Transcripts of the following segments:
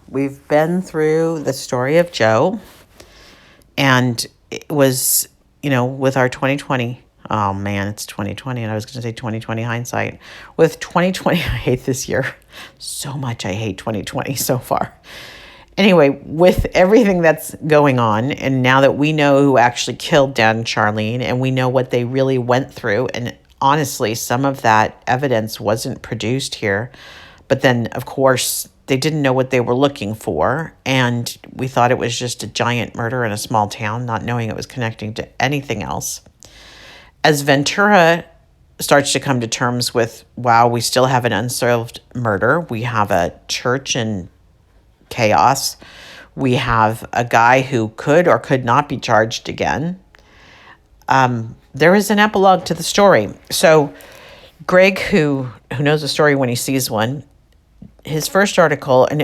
We've been through the story of Joe, and it was, with our 2020. Oh man, it's 2020, and I was going to say 2020 hindsight. With 2020, I hate this year so much. I hate 2020 so far. Anyway, with everything that's going on, and now that we know who actually killed Dan and Charlene, and we know what they really went through, and honestly, some of that evidence wasn't produced here. But then, of course, they didn't know what they were looking for, and we thought it was just a giant murder in a small town, not knowing it was connecting to anything else. As Ventura starts to come to terms with, wow, we still have an unsolved murder. We have a church in chaos. We have a guy who could or could not be charged again. There is an epilogue to the story. So Greg, who knows a story when he sees one, his first article, and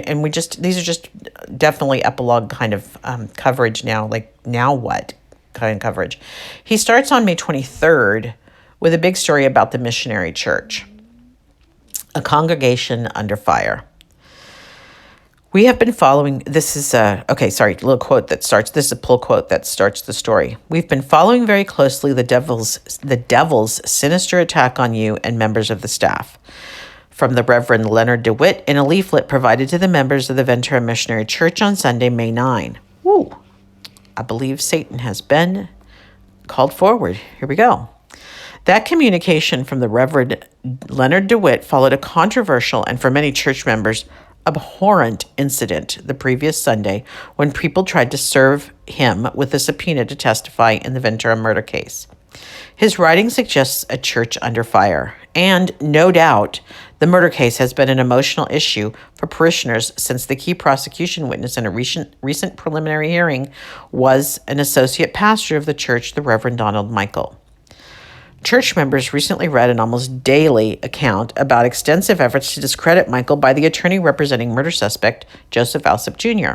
these are just definitely epilogue kind of coverage now, like now what kind of coverage. He starts on May 23rd with a big story about the missionary church, a congregation under fire. We have been following, this is a little quote that starts, this is a pull quote that starts the story. We've been following very closely the devil's sinister attack on you and members of the staff. From the Reverend Leonard DeWitt in a leaflet provided to the members of the Ventura Missionary Church on Sunday, May 9. Woo! I believe Satan has been called forward. Here we go. That communication from the Reverend Leonard DeWitt followed a controversial and, for many church members, abhorrent incident the previous Sunday when people tried to serve him with a subpoena to testify in the Ventura murder case. His writing suggests a church under fire, and no doubt the murder case has been an emotional issue for parishioners since the key prosecution witness in a recent preliminary hearing was an associate pastor of the church, the Reverend Donald Michael. Church members recently read an almost daily account about extensive efforts to discredit Michael by the attorney representing murder suspect Joseph Alsop Jr.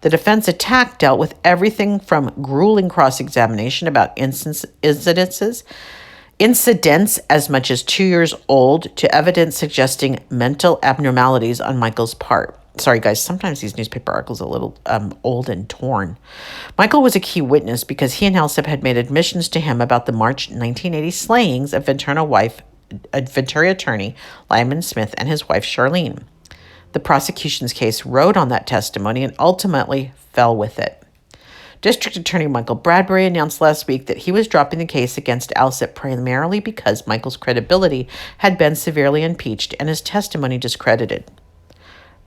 The defense attack dealt with everything from grueling cross-examination about incidents as much as 2 years old to evidence suggesting mental abnormalities on Michael's part. Sorry, guys, sometimes these newspaper articles are a little old and torn. Michael was a key witness because he and Alsop had made admissions to him about the March 1980 slayings of Ventura attorney Lyman Smith and his wife Charlene. The prosecution's case rode on that testimony and ultimately fell with it. District Attorney Michael Bradbury announced last week that he was dropping the case against Alsop primarily because Michael's credibility had been severely impeached and his testimony discredited.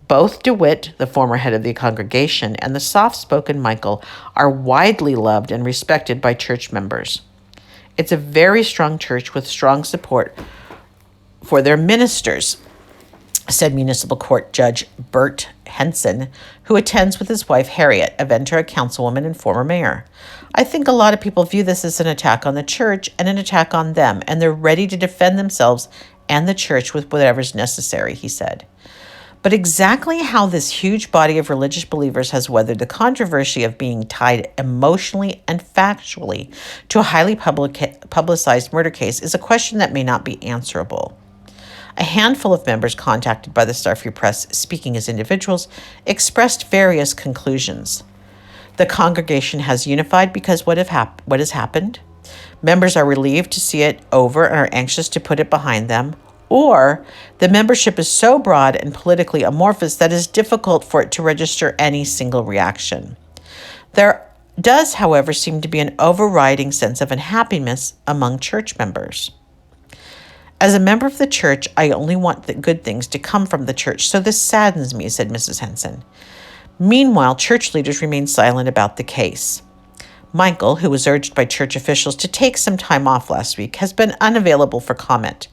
Both DeWitt, the former head of the congregation, and the soft-spoken Michael are widely loved and respected by church members. It's a very strong church with strong support for their ministers, said Municipal Court Judge Bert Henson, who attends with his wife Harriet, a Ventura councilwoman and former mayor. I think a lot of people view this as an attack on the church and an attack on them, and they're ready to defend themselves and the church with whatever's necessary, he said. But exactly how this huge body of religious believers has weathered the controversy of being tied emotionally and factually to a highly publicized murder case is a question that may not be answerable. A handful of members contacted by the Starfree Press, speaking as individuals, expressed various conclusions. The congregation has unified because what has happened. Members are relieved to see it over and are anxious to put it behind them. Or the membership is so broad and politically amorphous that it's difficult for it to register any single reaction. There does, however, seem to be an overriding sense of unhappiness among church members. As a member of the church, I only want the good things to come from the church, so this saddens me, said Mrs. Henson. Meanwhile, church leaders remain silent about the case. Michael, who was urged by church officials to take some time off last week, has been unavailable for comment.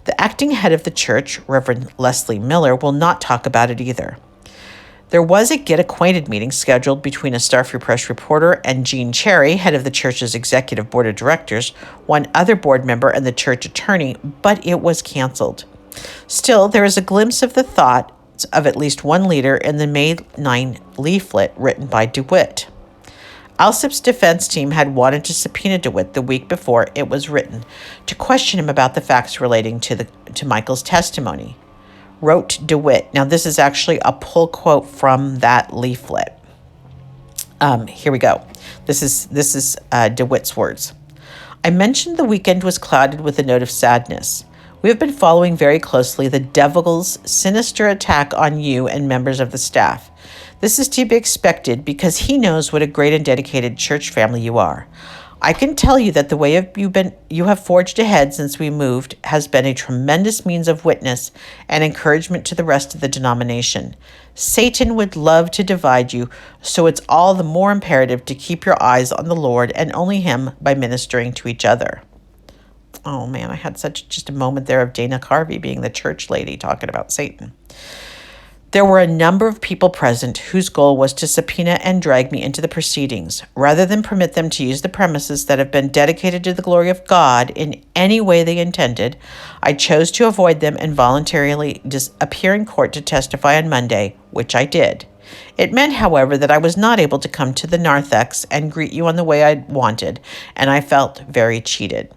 The acting head of the church, Reverend Leslie Miller, will not talk about it either. There was a Get Acquainted meeting scheduled between a Starfree Press reporter and Jean Cherry, head of the church's executive board of directors, one other board member, and the church attorney, but it was canceled. Still, there is a glimpse of the thoughts of at least one leader in the May 9 leaflet written by DeWitt. Alsop's defense team had wanted to subpoena DeWitt the week before it was written to question him about the facts relating to Michael's testimony. wrote DeWitt. Now, this is actually a pull quote from that leaflet. Here we go. This is DeWitt's words. I mentioned the weekend was clouded with a note of sadness. We have been following very closely the devil's sinister attack on you and members of the staff. This is to be expected because he knows what a great and dedicated church family you are. I can tell you that the way you have forged ahead since we moved has been a tremendous means of witness and encouragement to the rest of the denomination. Satan would love to divide you, so it's all the more imperative to keep your eyes on the Lord and only Him by ministering to each other. Oh man, I had just a moment there of Dana Carvey being the church lady talking about Satan. There were a number of people present whose goal was to subpoena and drag me into the proceedings. Rather than permit them to use the premises that have been dedicated to the glory of God in any way they intended, I chose to avoid them and voluntarily appear in court to testify on Monday, which I did. It meant, however, that I was not able to come to the narthex and greet you on the way I wanted, and I felt very cheated.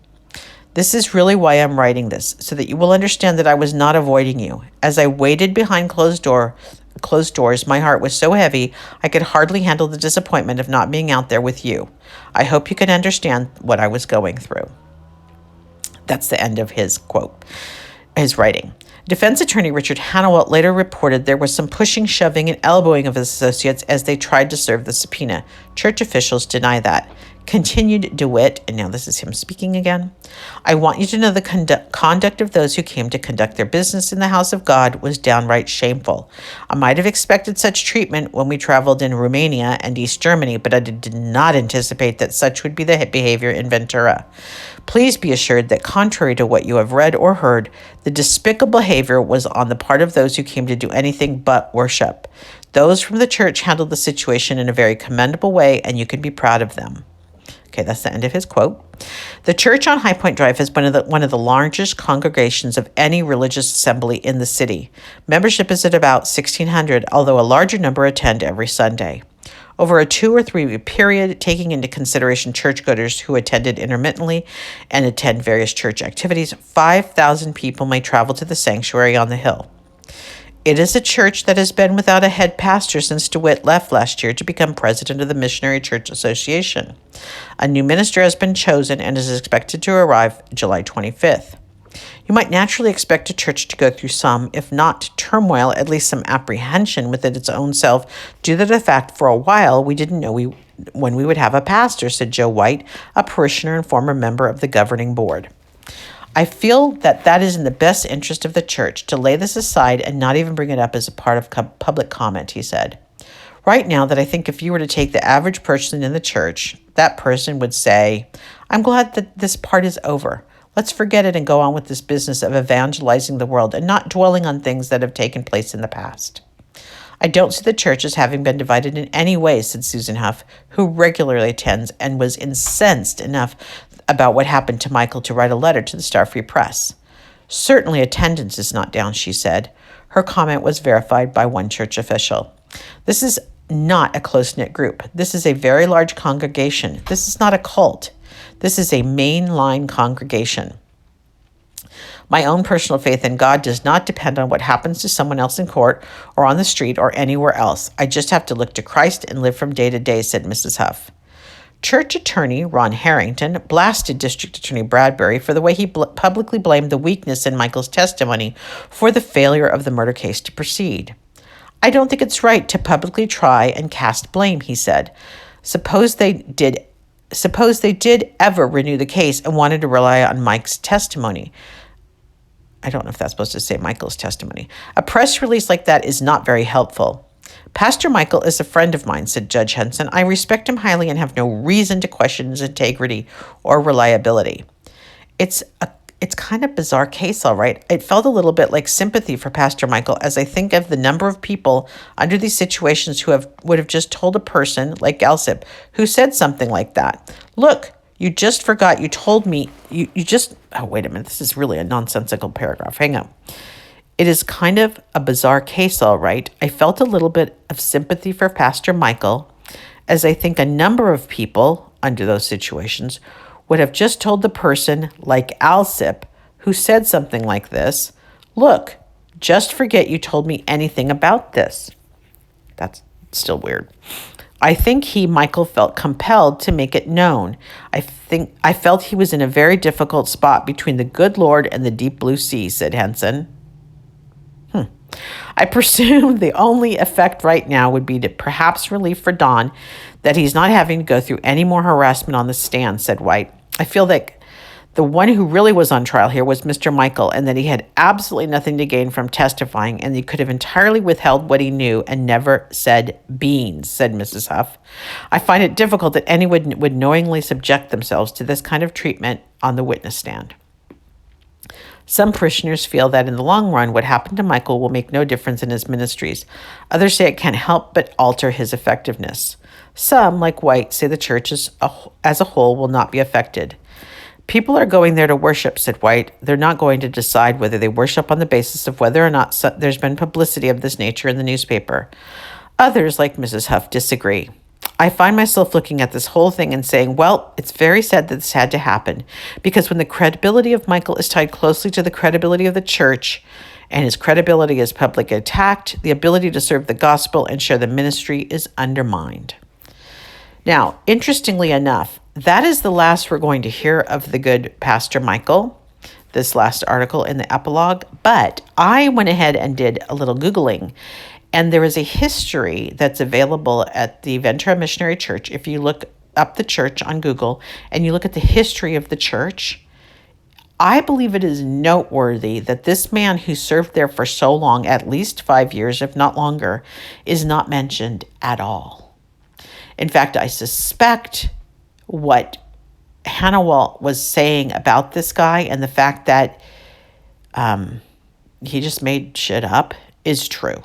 This is really why I'm writing this, so that you will understand that I was not avoiding you. As I waited behind closed doors, my heart was so heavy I could hardly handle the disappointment of not being out there with you. I hope you can understand what I was going through. That's the end of his quote, his writing. Defense attorney Richard Hannawalt later reported there was some pushing, shoving, and elbowing of his associates as they tried to serve the subpoena. Church officials deny that. Continued DeWitt, and now this is him speaking again. I want you to know the conduct of those who came to conduct their business in the house of God was downright shameful. I might have expected such treatment when we traveled in Romania and East Germany, but I did not anticipate that such would be the behavior in Ventura. Please be assured that contrary to what you have read or heard, the despicable behavior was on the part of those who came to do anything but worship. Those from the church handled the situation in a very commendable way, and you can be proud of them. Okay, that's the end of his quote. The church on High Point Drive has been one of the largest congregations of any religious assembly in the city. Membership is at about 1,600, although a larger number attend every Sunday. Over a 2 or 3 week period, taking into consideration churchgoers who attended intermittently and attend various church activities, 5,000 people may travel to the sanctuary on the hill. It is a church that has been without a head pastor since DeWitt left last year to become president of the Missionary Church Association. A new minister has been chosen and is expected to arrive July 25th. You might naturally expect a church to go through some, if not turmoil, at least some apprehension within its own self, due to the fact for a while we didn't know when we would have a pastor, said Joe White, a parishioner and former member of the governing board. I feel that is in the best interest of the church to lay this aside and not even bring it up as a part of public comment, he said. Right now, that I think if you were to take the average person in the church, that person would say, I'm glad that this part is over. Let's forget it and go on with this business of evangelizing the world and not dwelling on things that have taken place in the past. I don't see the church as having been divided in any way, said Susan Huff, who regularly attends and was incensed enough about what happened to Michael to write a letter to the Star Free Press. Certainly attendance is not down, she said. Her comment was verified by one church official. This is not a close-knit group. This is a very large congregation. This is not a cult. This is a mainline congregation. My own personal faith in God does not depend on what happens to someone else in court or on the street or anywhere else. I just have to look to Christ and live from day to day, said Mrs. Huff. Church attorney Ron Harrington blasted District Attorney Bradbury for the way he publicly blamed the weakness in Michael's testimony for the failure of the murder case to proceed. I don't think it's right to publicly try and cast blame, he said. Suppose they did ever renew the case and wanted to rely on Mike's testimony. I don't know if that's supposed to say Michael's testimony. A press release like that is not very helpful. Pastor Michael is a friend of mine, said Judge Henson. I respect him highly and have no reason to question his integrity or reliability. It's kind of bizarre case, all right. It felt a little bit like sympathy for Pastor Michael as I think of the number of people under these situations who would have just told a person like Alsip who said something like that. Look, you just forgot you told me, oh, wait a minute, this is really a nonsensical paragraph. Hang on. It is kind of a bizarre case, all right. I felt a little bit of sympathy for Pastor Michael, as I think a number of people under those situations would have just told the person like Alsip who said something like this, look, Just forget you told me anything about this. That's still weird. I think Michael, felt compelled to make it known. I felt he was in a very difficult spot between the good Lord and the deep blue sea, said Henson. I presume the only effect right now would be to perhaps relief for Don that he's not having to go through any more harassment on the stand, said White. I feel that the one who really was on trial here was Mr. Michael, and that he had absolutely nothing to gain from testifying, and he could have entirely withheld what he knew and never said beans, said Mrs. Huff. I find it difficult that anyone would knowingly subject themselves to this kind of treatment on the witness stand. Some parishioners feel that in the long run, what happened to Michael will make no difference in his ministries. Others say it can't help but alter his effectiveness. Some, like White, say the church as a whole will not be affected. People are going there to worship, said White. They're not going to decide whether they worship on the basis of whether or not there's been publicity of this nature in the newspaper. Others, like Mrs. Huff, disagree. I find myself looking at this whole thing and saying, well, it's very sad that this had to happen, because when the credibility of Michael is tied closely to the credibility of the church, and his credibility is publicly attacked, the ability to serve the gospel and share the ministry is undermined. Now, interestingly enough, that is the last we're going to hear of the good Pastor Michael, this last article in the epilogue, but I went ahead and did a little Googling. And there is a history that's available at the Ventura Missionary Church. If you look up the church on Google and you look at the history of the church, I believe it is noteworthy that this man who served there for so long, at least 5 years, if not longer, is not mentioned at all. In fact, I suspect what Hannah Walt was saying about this guy and the fact that he just made shit up is true.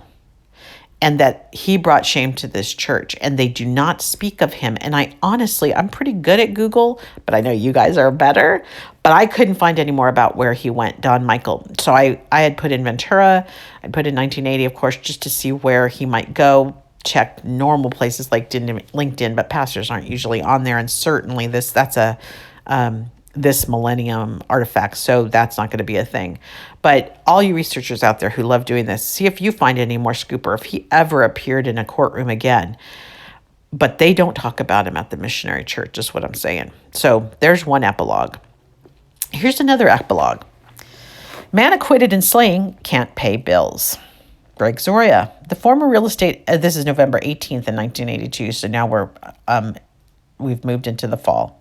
And that he brought shame to this church, and they do not speak of him. And I'm pretty good at Google, but I know you guys are better. But I couldn't find any more about where he went, Don Michael. So I had put in Ventura, I put in 1980, of course, just to see where he might go. Checked normal places like LinkedIn, but pastors aren't usually on there. And certainly that's a this millennium artifact, so that's not going to be a thing. But all you researchers out there who love doing this, see if you find any more scoop or if he ever appeared in a courtroom again. But they don't talk about him at the missionary church, is what I'm saying. So there's one epilogue. Here's another epilogue. Man acquitted in slaying can't pay bills. Greg Zoria, the former real estate, this is November 18th in 1982, so now we've moved into the fall.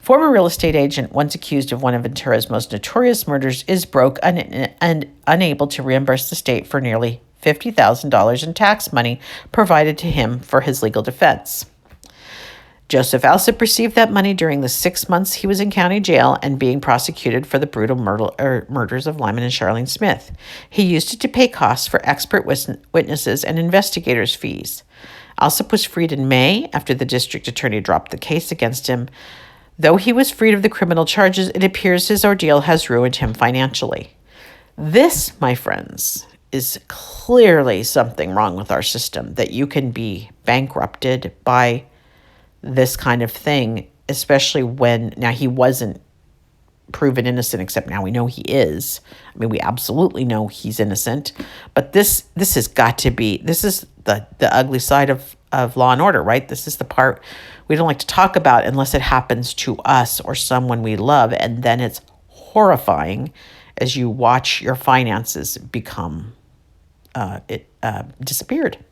Former real estate agent, once accused of one of Ventura's most notorious murders, is broke and unable to reimburse the state for nearly $50,000 in tax money provided to him for his legal defense. Joseph Alsop received that money during the 6 months he was in county jail and being prosecuted for the brutal murders of Lyman and Charlene Smith. He used it to pay costs for expert witnesses and investigators' fees. Alsop was freed in May after the district attorney dropped the case against him. Though he was freed of the criminal charges, it appears his ordeal has ruined him financially. This, my friends, is clearly something wrong with our system, that you can be bankrupted by this kind of thing, especially when, now he wasn't proven innocent, except now we know he is. I mean, we absolutely know he's innocent, but this has got to be, this is the ugly side of law and order, right? This is the part we don't like to talk about unless it happens to us or someone we love, and then it's horrifying as you watch your finances become disappeared.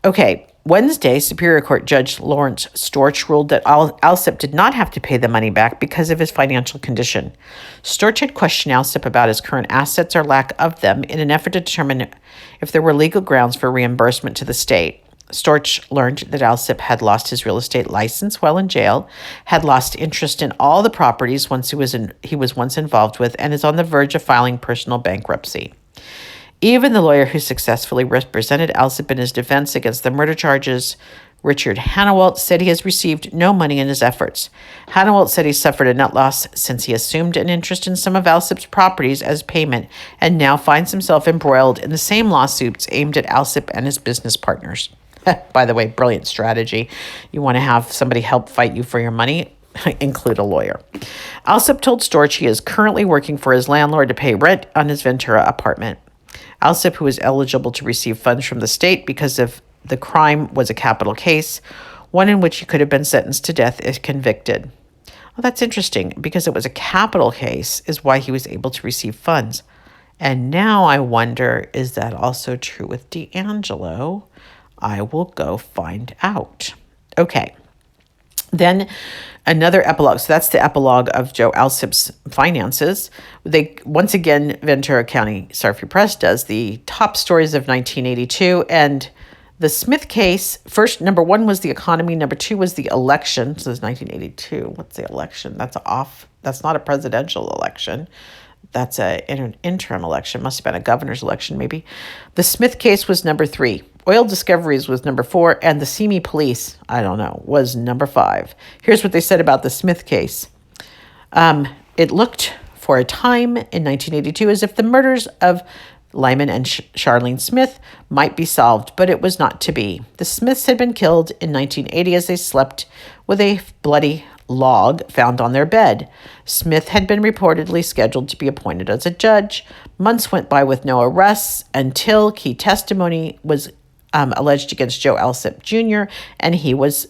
Okay, Wednesday, Superior Court Judge Lawrence Storch ruled that Alsop did not have to pay the money back because of his financial condition. Storch had questioned Alsop about his current assets or lack of them in an effort to determine if there were legal grounds for reimbursement to the state. Storch learned that Alsop had lost his real estate license while in jail, had lost interest in all the properties he was once involved with, and is on the verge of filing personal bankruptcy. Even the lawyer who successfully represented Alsop in his defense against the murder charges, Richard Hannawalt, said he has received no money in his efforts. Hannawalt said he suffered a net loss since he assumed an interest in some of Alsop's properties as payment and now finds himself embroiled in the same lawsuits aimed at Alsop and his business partners. By the way, brilliant strategy. You want to have somebody help fight you for your money? Include a lawyer. Alsop told Storch he is currently working for his landlord to pay rent on his Ventura apartment. Alsip, who was eligible to receive funds from the state because of the crime, was a capital case, one in which he could have been sentenced to death if convicted. Well, that's interesting, because it was a capital case is why he was able to receive funds. And now I wonder, is that also true with D'Angelo? I will go find out. Okay. Then another epilogue. So that's the epilogue of Joe Alsip's finances. Once again, Ventura County Star-Free Press does the top stories of 1982. And the Smith case, first, number one was the economy. Number two was the election. So it's 1982. What's the election? That's not a presidential election. That's an interim election. Must have been a governor's election, maybe. The Smith case was number three. Oil discoveries was number four. And the Simi police, I don't know, was number five. Here's what they said about the Smith case. It looked for a time in 1982 as if the murders of Lyman and Charlene Smith might be solved, but it was not to be. The Smiths had been killed in 1980 as they slept with a bloody log found on their bed. Smith had been reportedly scheduled to be appointed as a judge. Months went by with no arrests until key testimony was alleged against Joe Alsip Jr., and he was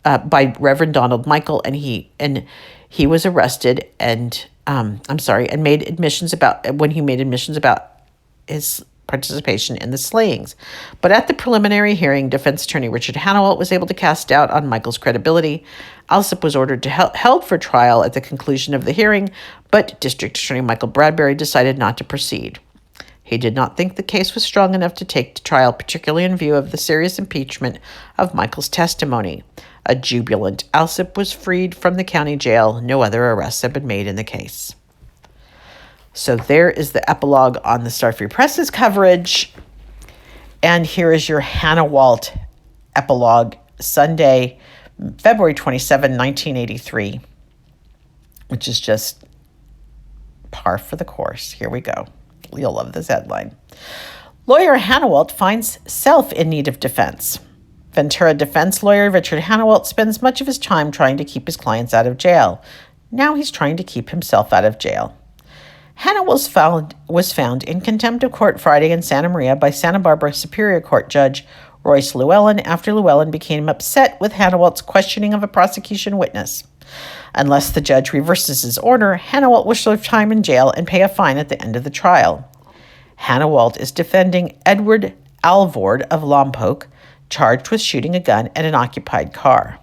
by Reverend Donald Michael, and he was arrested and made admissions about his participation in the slayings. But at the preliminary hearing, defense attorney Richard Hannawalt was able to cast doubt on Michael's credibility. Alsip was ordered to held for trial at the conclusion of the hearing, but District Attorney Michael Bradbury decided not to proceed. He did not think the case was strong enough to take to trial, particularly in view of the serious impeachment of Michael's testimony. A jubilant Alsip was freed from the county jail. No other arrests have been made in the case. So there is the epilogue on the Star-Free Press's coverage. And here is your Hannawalt epilogue, Sunday, February 27, 1983, which is just par for the course. Here we go. You'll love this headline. Lawyer Hannawalt finds self in need of defense. Ventura defense lawyer Richard Hannawalt spends much of his time trying to keep his clients out of jail. Now he's trying to keep himself out of jail. Hannawalt was found in contempt of court Friday in Santa Maria by Santa Barbara Superior Court Judge Royce Llewellyn after Llewellyn became upset with Hannawalt's questioning of a prosecution witness. Unless the judge reverses his order, Hannawalt will serve time in jail and pay a fine at the end of the trial. Hannawalt is defending Edward Alvord of Lompoc, charged with shooting a gun at an occupied car.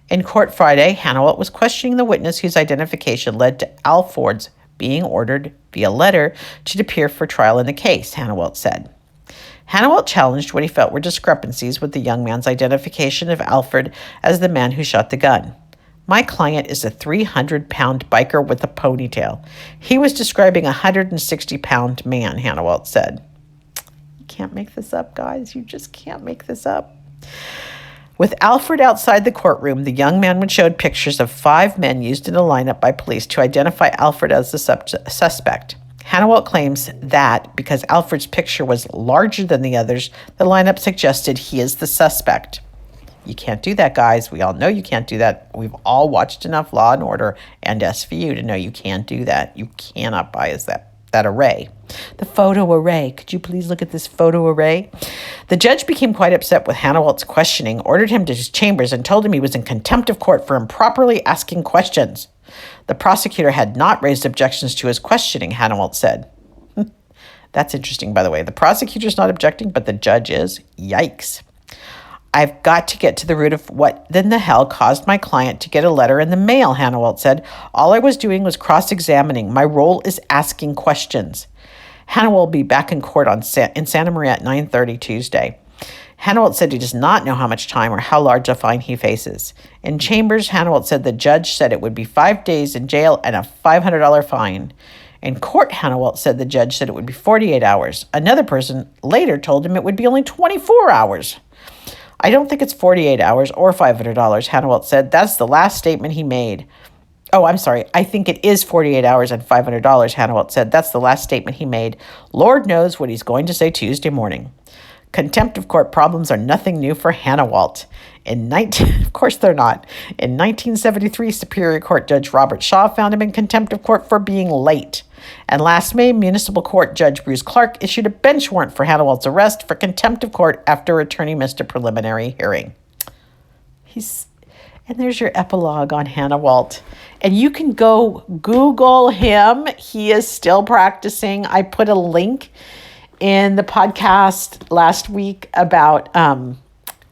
In court Friday, Hannawalt was questioning the witness whose identification led to Alford's being ordered via letter to appear for trial in the case, Hannawalt said. Hannawalt challenged what he felt were discrepancies with the young man's identification of Alford as the man who shot the gun. My client is a 300-pound biker with a ponytail. He was describing a 160-pound man, Hannawalt said. You can't make this up, guys. You just can't make this up. With Alford outside the courtroom, the young man would show pictures of 5 men used in a lineup by police to identify Alford as the suspect. Hannawalt claims that because Alford's picture was larger than the others, the lineup suggested he is the suspect. You can't do that, guys. We all know you can't do that. We've all watched enough Law and Order and SVU to know you can't do that. You cannot bias that array. The photo array. Could you please look at this photo array? The judge became quite upset with Hannawalt's questioning, ordered him to his chambers, and told him he was in contempt of court for improperly asking questions. The prosecutor had not raised objections to his questioning, Hannawalt said. That's interesting, by the way. The prosecutor's not objecting, but the judge is. Yikes. I've got to get to the root of what then the hell caused my client to get a letter in the mail, Hannawalt said. All I was doing was cross-examining. My role is asking questions. Hannawalt will be back in court in Santa Maria at 9:30 Tuesday. Hannawalt said he does not know how much time or how large a fine he faces. In chambers, Hannawalt said the judge said it would be 5 days in jail and a $500 fine. In court, Hannawalt said the judge said it would be 48 hours. Another person later told him it would be only 24 hours. I don't think it's 48 hours or $500, Hannawalt said. That's the last statement he made. Oh, I'm sorry. I think it is 48 hours and $500, Hannawalt said. That's the last statement he made. Lord knows what he's going to say Tuesday morning. Contempt of court problems are nothing new for Hannah Walt. Of course they're not. In 1973, Superior Court Judge Robert Shaw found him in contempt of court for being late. And last May, Municipal Court Judge Bruce Clark issued a bench warrant for Hannah Walt's arrest for contempt of court after her attorney missed a preliminary hearing. And there's your epilogue on Hannah Walt. And you can go Google him. He is still practicing. I put a link in the podcast last week about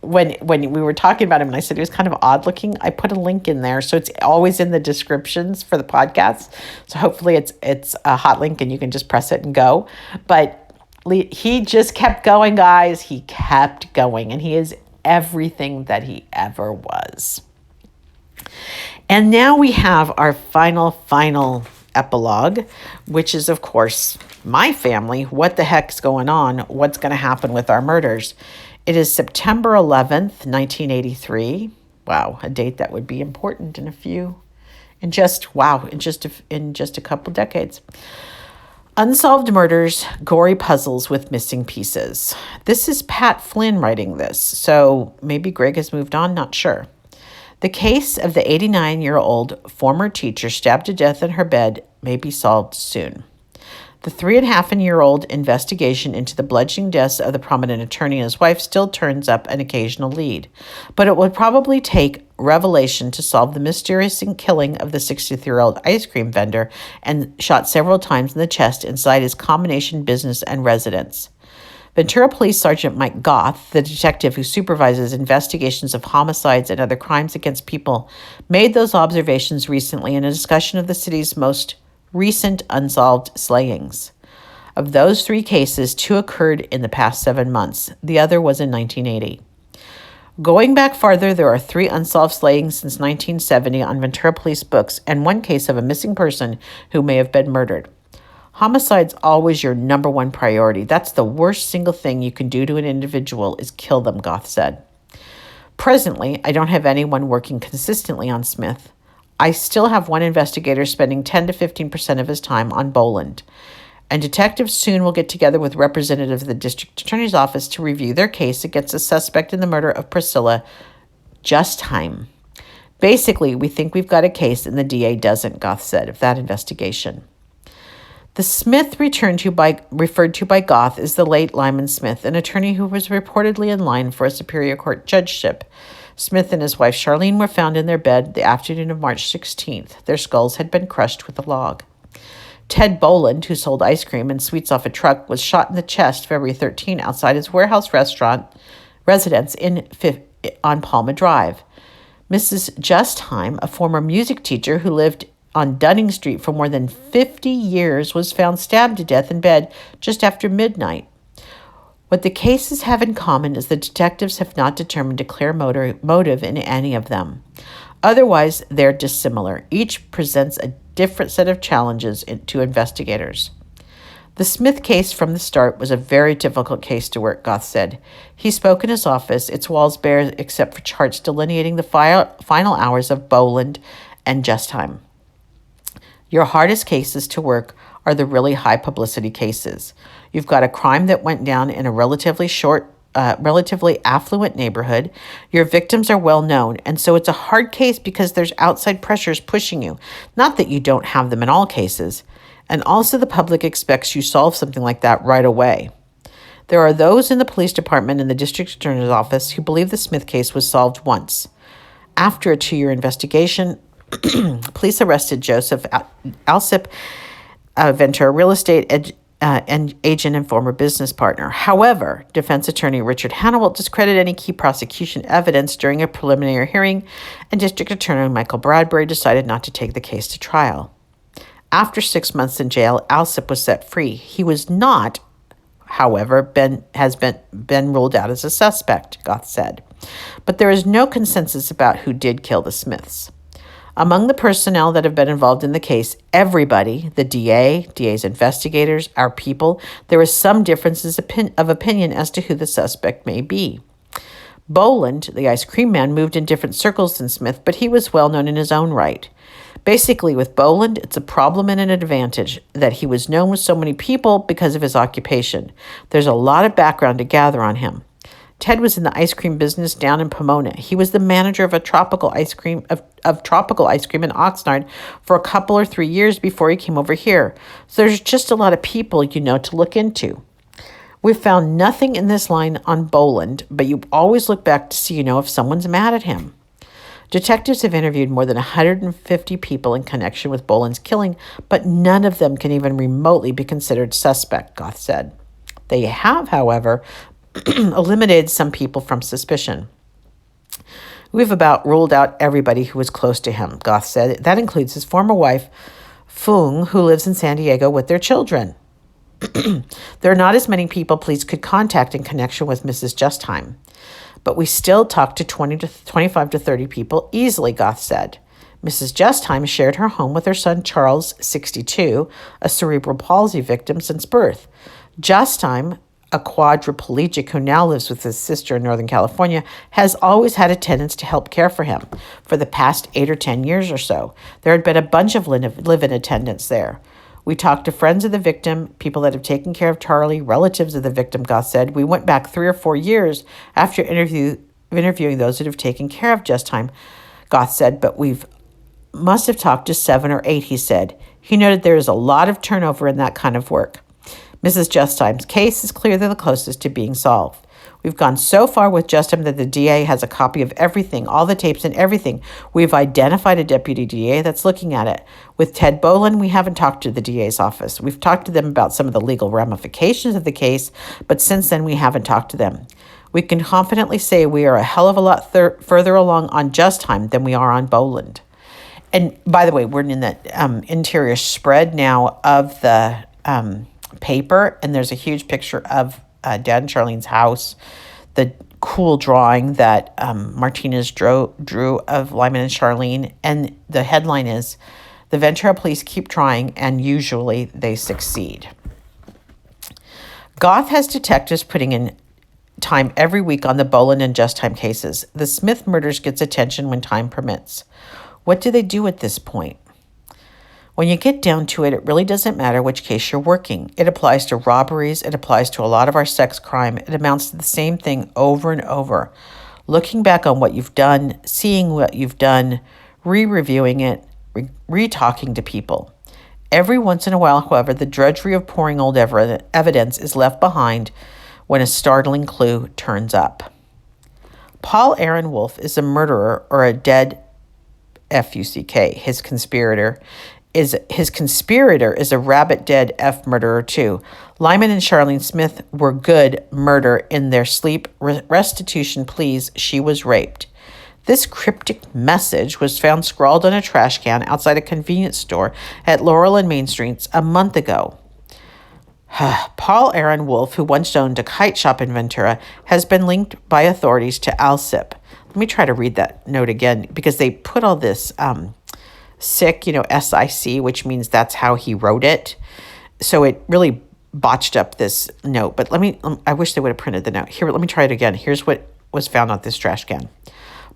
when we were talking about him, and I said he was kind of odd looking. I put a link in there, so it's always in the descriptions for the podcast. So hopefully it's a hot link and you can just press it and go. But he just kept going, guys. He kept going, and he is everything that he ever was. And now we have our final epilogue, which is, of course, my family. What the heck's going on? What's going to happen with our murders? It is September 11th, 1983. Wow, a date that would be important in just a couple decades. Unsolved murders, gory puzzles with missing pieces. This is Pat Flynn writing this, so maybe Greg has moved on, not sure. The case of the 89-year-old former teacher stabbed to death in her bed may be solved soon. The 3.5-year-old investigation into the bludgeoning deaths of the prominent attorney and his wife still turns up an occasional lead, but it would probably take revelation to solve the mysterious killing of the 63-year-old ice cream vendor and shot several times in the chest inside his combination business and residence. Ventura Police Sergeant Mike Goth, the detective who supervises investigations of homicides and other crimes against people, made those observations recently in a discussion of the city's most recent unsolved slayings. Of those 3 cases, 2 occurred in the past 7 months. The other was in 1980. Going back farther, there are 3 unsolved slayings since 1970 on Ventura Police books and 1 case of a missing person who may have been murdered. Homicide's always your number 1 priority. That's the worst single thing you can do to an individual is kill them, Goth said. Presently, I don't have anyone working consistently on Smith. I still have 1 investigator spending 10 to 15% of his time on Boland. And detectives soon will get together with representatives of the district attorney's office to review their case against a suspect in the murder of Priscilla. Just time. Basically, we think we've got a case and the DA doesn't, Goth said, of that investigation. The Smith referred to by Goth is the late Lyman Smith, an attorney who was reportedly in line for a Superior Court judgeship. Smith and his wife Charlene were found in their bed the afternoon of March 16th. Their skulls had been crushed with a log. Ted Boland, who sold ice cream and sweets off a truck, was shot in the chest February 13 outside his warehouse residence on Palma Drive. Mrs. Justheim, a former music teacher who lived on Dunning Street for more than 50 years, was found stabbed to death in bed just after midnight. What the cases have in common is the detectives have not determined a clear motive in any of them. Otherwise, they're dissimilar. Each presents a different set of challenges to investigators. The Smith case from the start was a very difficult case to work, Goth said. He spoke in his office, its walls bare except for charts delineating the final hours of Boland and Justheim. Your hardest cases to work are the really high publicity cases. You've got a crime that went down in a relatively affluent neighborhood. Your victims are well known, and so it's a hard case because there's outside pressures pushing you. Not that you don't have them in all cases. And also the public expects you solve something like that right away. There are those in the police department and the district attorney's office who believe the Smith case was solved once. After a 2-year investigation, police arrested Joseph Alsip, Ventura real estate agent and former business partner. However, defense attorney Richard Hannawalt discredited any key prosecution evidence during a preliminary hearing, and district attorney Michael Bradbury decided not to take the case to trial. After 6 months in jail, Alsip was set free. He was not, however, has been ruled out as a suspect, Goth said. But there is no consensus about who did kill the Smiths. Among the personnel that have been involved in the case, everybody, the DA's investigators, our people, there is some differences of opinion as to who the suspect may be. Boland, the ice cream man, moved in different circles than Smith, but he was well known in his own right. Basically, with Boland, it's a problem and an advantage that he was known with so many people because of his occupation. There's a lot of background to gather on him. Ted was in the ice cream business down in Pomona. He was the manager of tropical ice cream in Oxnard for a couple or 3 years before he came over here. So there's just a lot of people, to look into. We've found nothing in this line on Boland, but you always look back to see, if someone's mad at him. Detectives have interviewed more than 150 people in connection with Boland's killing, but none of them can even remotely be considered suspect, Goth said. They have, however, eliminated some people from suspicion. We've about ruled out everybody who was close to him, Goth said. That includes his former wife, Fung, who lives in San Diego with their children. There are not as many people police could contact in connection with Mrs. Justheim, but we still talked to 25 to 30 people easily, Goth said. Mrs. Justheim shared her home with her son Charles, 62, a cerebral palsy victim since birth. Justheim, a quadriplegic who now lives with his sister in Northern California, has always had attendants to help care for him for the past 8 or 10 years or so. There had been a bunch of live-in attendants there. We talked to friends of the victim, people that have taken care of Charlie, relatives of the victim, Goth said. We went back 3 or 4 years after interviewing those that have taken care of Justheim, Goth said, but must have talked to 7 or 8, he said. He noted there is a lot of turnover in that kind of work. Mrs. Justheim's case is clearly the closest to being solved. We've gone so far with Justheim that the DA has a copy of everything, all the tapes and everything. We've identified a deputy DA that's looking at it. With Ted Boland, we haven't talked to the DA's office. We've talked to them about some of the legal ramifications of the case, but since then we haven't talked to them. We can confidently say we are a hell of a lot further along on Justheim than we are on Boland. And by the way, we're in the interior spread now of the paper, and there's a huge picture of Dad and Charlene's house, the cool drawing that Martinez drew of Lyman and Charlene, and the headline is, "The Ventura police keep trying, and usually they succeed." Goth has detectives putting in time every week on the Boland and Justheim cases. The Smith murders gets attention when time permits. What do they do at this point? When you get down to it, it really doesn't matter which case you're working. It applies to robberies. It applies to a lot of our sex crime. It amounts to the same thing over and over. Looking back on what you've done, seeing what you've done, re-reviewing it, re-talking to people. Every once in a while, however, the drudgery of pouring old evidence is left behind when a startling clue turns up. Paul Aaron Wolf is a murderer or a dead F-U-C-K. His conspirator is a rabbit dead F murderer too. Lyman and Charlene Smith were good murder in their sleep restitution pleas. She was raped. This cryptic message was found scrawled on a trash can outside a convenience store at Laurel and Main Streets a month ago. Paul Aaron Wolf, who once owned a kite shop in Ventura, has been linked by authorities to Alsip. Let me try to read that note again, because they put all this sick, SIC, which means that's how he wrote it. So it really botched up this note. But I wish they would have printed the note. Here, let me try it again. Here's what was found on this trash can.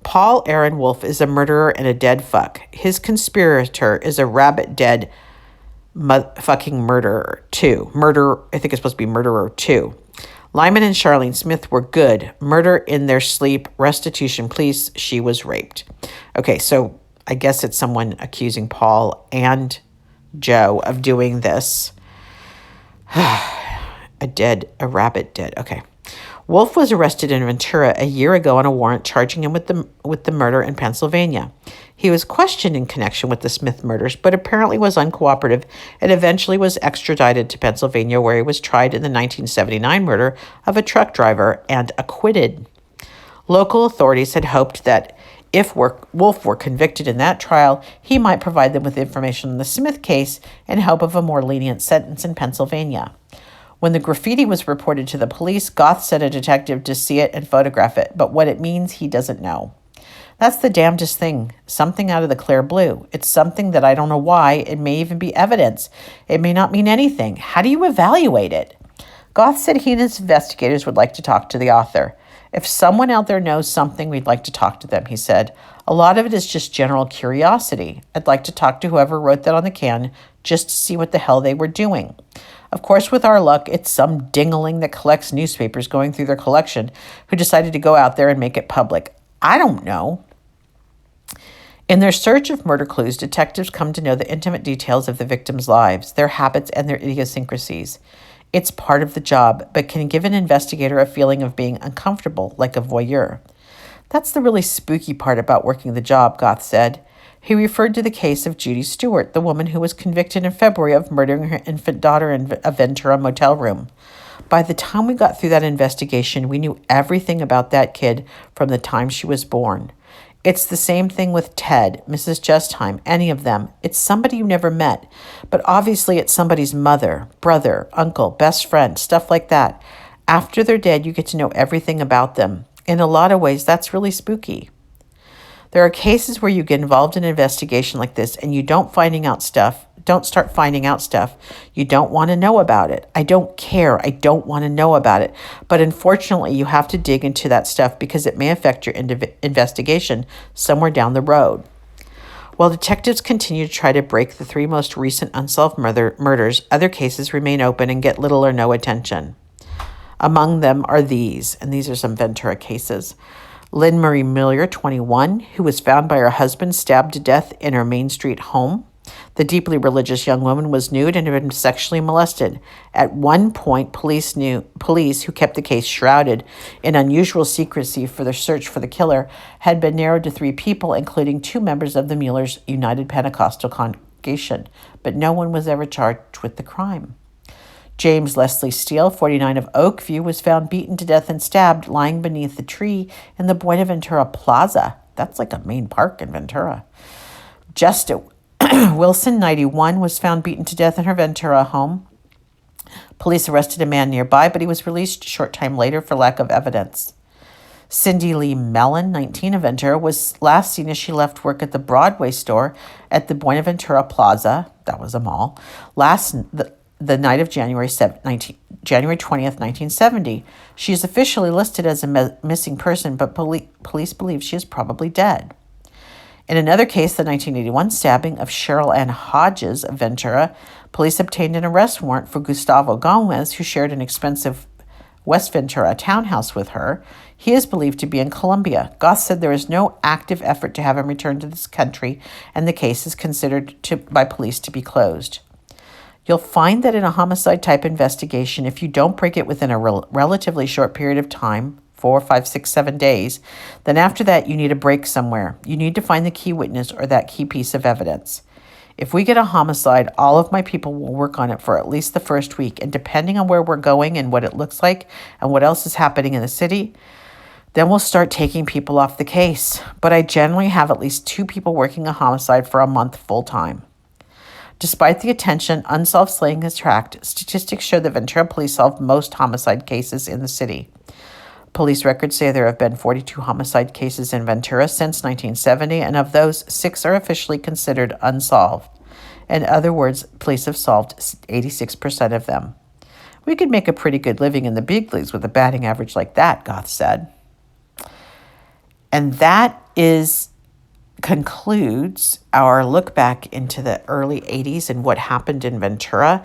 Paul Aaron Wolf is a murderer and a dead fuck. His conspirator is a rabbit dead fucking murderer too. I think it's supposed to be murderer too. Lyman and Charlene Smith were good. Murder in their sleep. Restitution please. She was raped. Okay, so I guess it's someone accusing Paul and Joe of doing this. A rabbit dead. Okay. Wolf was arrested in Ventura a year ago on a warrant charging him with the murder in Pennsylvania. He was questioned in connection with the Smith murders, but apparently was uncooperative and eventually was extradited to Pennsylvania, where he was tried in the 1979 murder of a truck driver and acquitted. Local authorities had hoped that if Wolf were convicted in that trial, he might provide them with information on the Smith case in hope of a more lenient sentence in Pennsylvania. When the graffiti was reported to the police, Goth sent a detective to see it and photograph it, but what it means, he doesn't know. That's the damnedest thing. Something out of the clear blue. It's something that I don't know why. It may even be evidence. It may not mean anything. How do you evaluate it? Goth said he and his investigators would like to talk to the author. If someone out there knows something, we'd like to talk to them, he said. A lot of it is just general curiosity. I'd like to talk to whoever wrote that on the can just to see what the hell they were doing. Of course, with our luck, it's some dingling that collects newspapers going through their collection who decided to go out there and make it public. I don't know. In their search of murder clues, detectives come to know the intimate details of the victims' lives, their habits, and their idiosyncrasies. It's part of the job, but can give an investigator a feeling of being uncomfortable, like a voyeur. That's the really spooky part about working the job, Goth said. He referred to the case of Judy Stewart, the woman who was convicted in February of murdering her infant daughter in a Ventura motel room. By the time we got through that investigation, we knew everything about that kid from the time she was born. It's the same thing with Ted, Mrs. Justheim, any of them. It's somebody you never met, but obviously it's somebody's mother, brother, uncle, best friend, stuff like that. After they're dead, you get to know everything about them. In a lot of ways, that's really spooky. There are cases where you get involved in an investigation like this and you don't start finding out stuff. You don't want to know about it. I don't care. I don't want to know about it. But unfortunately, you have to dig into that stuff because it may affect your investigation somewhere down the road. While detectives continue to try to break the 3 most recent unsolved murders, other cases remain open and get little or no attention. Among them are these, and these are some Ventura cases. Lynn Marie Miller, 21, who was found by her husband stabbed to death in her Main Street home. The deeply religious young woman was nude and had been sexually molested. At one point, police who kept the case shrouded in unusual secrecy for their search for the killer had been narrowed to 3 people, including 2 members of the Mueller's United Pentecostal congregation, but no one was ever charged with the crime. James Leslie Steele, 49, of Oakview, was found beaten to death and stabbed, lying beneath the tree in the Buenaventura Plaza. That's like a main park in Ventura. Justa Wilson, 91, was found beaten to death in her Ventura home. Police arrested a man nearby, but he was released a short time later for lack of evidence. Cindy Lee Mellon, 19, of Ventura, was last seen as she left work at the Broadway store at the Buenaventura Plaza, that was a mall, the night of January 20th, 1970. She is officially listed as a missing person, but police believe she is probably dead. In another case, the 1981 stabbing of Cheryl Ann Hodges of Ventura, police obtained an arrest warrant for Gustavo Gomez, who shared an expensive West Ventura townhouse with her. He is believed to be in Colombia. Goth said there is no active effort to have him return to this country, and the case is considered by police to be closed. You'll find that in a homicide-type investigation, if you don't break it within a relatively short period of time, 4, 5, 6, 7 days, then after that you need a break somewhere. You need to find the key witness or that key piece of evidence. If we get a homicide, all of my people will work on it for at least the first week, and depending on where we're going and what it looks like and what else is happening in the city, then we'll start taking people off the case. But I generally have at least 2 people working a homicide for a month full-time. Despite the attention unsolved slaying has attracted, statistics show that Ventura police solve most homicide cases in the city. Police records say there have been 42 homicide cases in Ventura since 1970, and of those, 6 are officially considered unsolved. In other words, police have solved 86% of them. We could make a pretty good living in the big leagues with a batting average like that, Goth said. And that concludes our look back into the early 80s and what happened in Ventura.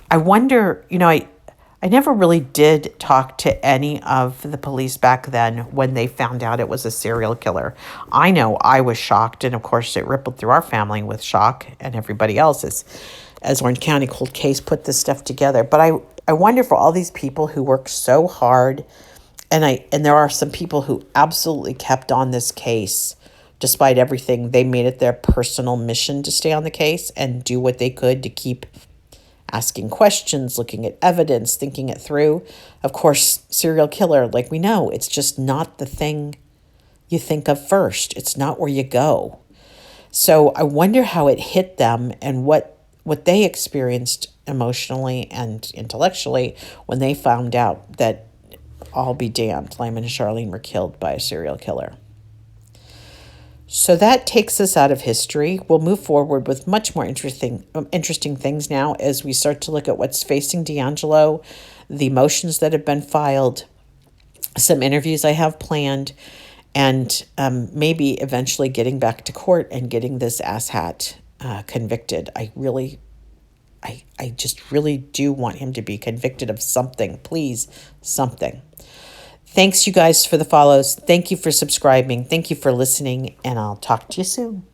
I wonder, I never really did talk to any of the police back then when they found out it was a serial killer. I know I was shocked, and of course it rippled through our family with shock and everybody else as Orange County Cold Case put this stuff together. But I wonder for all these people who worked so hard, and there are some people who absolutely kept on this case despite everything. They made it their personal mission to stay on the case and do what they could to keep asking questions, looking at evidence, thinking it through. Of course, serial killer, like we know, it's just not the thing you think of first. It's not where you go. So I wonder how it hit them and what they experienced emotionally and intellectually when they found out that, I'll be damned, Lyman and Charlene were killed by a serial killer. So that takes us out of history. We'll move forward with much more interesting things now as we start to look at what's facing D'Angelo, the motions that have been filed, some interviews I have planned, and maybe eventually getting back to court and getting this asshat convicted. I just really do want him to be convicted of something. Please, something. Thanks, you guys, for the follows. Thank you for subscribing. Thank you for listening, and I'll talk to you soon.